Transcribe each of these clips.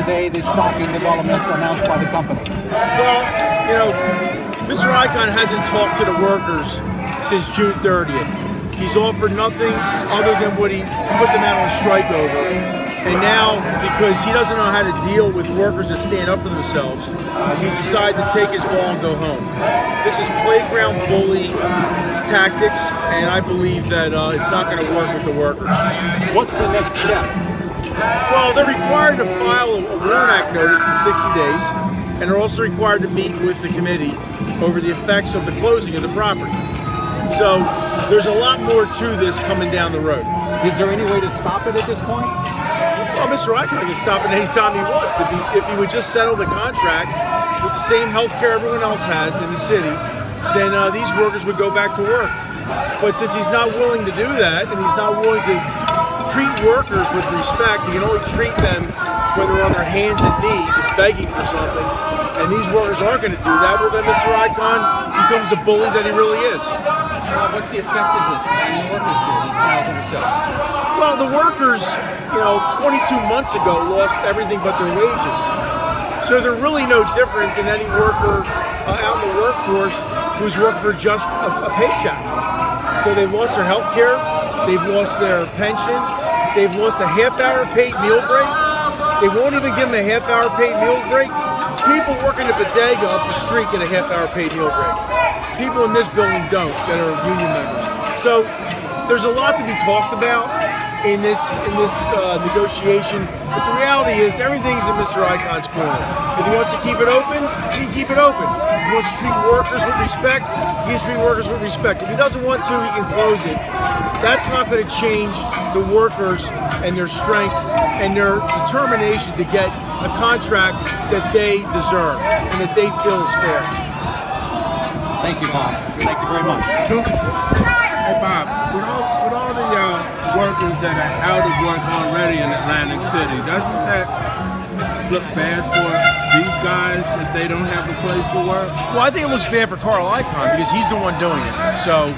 today this shocking development announced by the company? Well, Mr. Icahn hasn't talked to the workers since June 30th. He's offered nothing other than what he put them out on strike over. And now, because he doesn't know how to deal with workers that stand up for themselves, he's decided to take his ball and go home. This is playground bully tactics, and I believe that it's not going to work with the workers. What's the next step? Well, they're required to file a Warrant Act notice in 60 days, and they're also required to meet with the committee over the effects of the closing of the property. So there's a lot more to this coming down the road. Is there any way to stop it at this point? Well, Mr. Icahn can stop it anytime he wants. If he would just settle the contract with the same health care everyone else has in the city, then these workers would go back to work. But since he's not willing to do that, and he's not willing to treat workers with respect, he can only treat them when they're on their hands and knees and begging for something, and these workers aren't going to do that, well then Mr. Icahn becomes the bully that he really is. What's the effect of this on the workers here, these thousand or so? Well, the workers, 22 months ago lost everything but their wages. So they're really no different than any worker out in the workforce who's worked for just a paycheck. So they've lost their health care, they've lost their pension, they've lost a half-hour paid meal break. They won't even give them a half-hour paid meal break. People working at bodega up the street get a half-hour paid meal break. People in this building don't, that are union members. So there's a lot to be talked about in this negotiation. But the reality is everything's in Mr. Icahn's corner. If he wants to keep it open, he can keep it open. If he wants to treat workers with respect, he can treat workers with respect. If he doesn't want to, he can close it. That's not going to change the workers and their strength and their determination to get a contract that they deserve and that they feel is fair. Thank you, Bob. Thank you very much. Hey, Bob, with all the workers that are out of work already in Atlantic City, doesn't that look bad for these guys if they don't have a place to work? Well, I think it looks bad for Carl Icahn because he's the one doing it. So,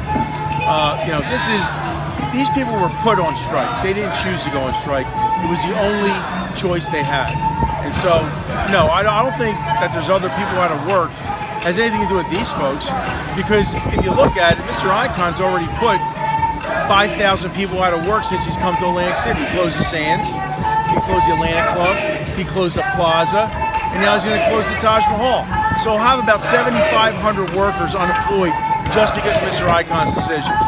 these people were put on strike. They didn't choose to go on strike. It was the only choice they had. And so, no, I don't think that there's other people out of work has anything to do with these folks, because if you look at it, Mr. Icahn's already put 5,000 people out of work since he's come to Atlantic City. He closed the Sands, he closed the Atlantic Club, he closed the Plaza, and now he's going to close the Taj Mahal. So he'll have about 7,500 workers unemployed just because of Mr. Icahn's decisions.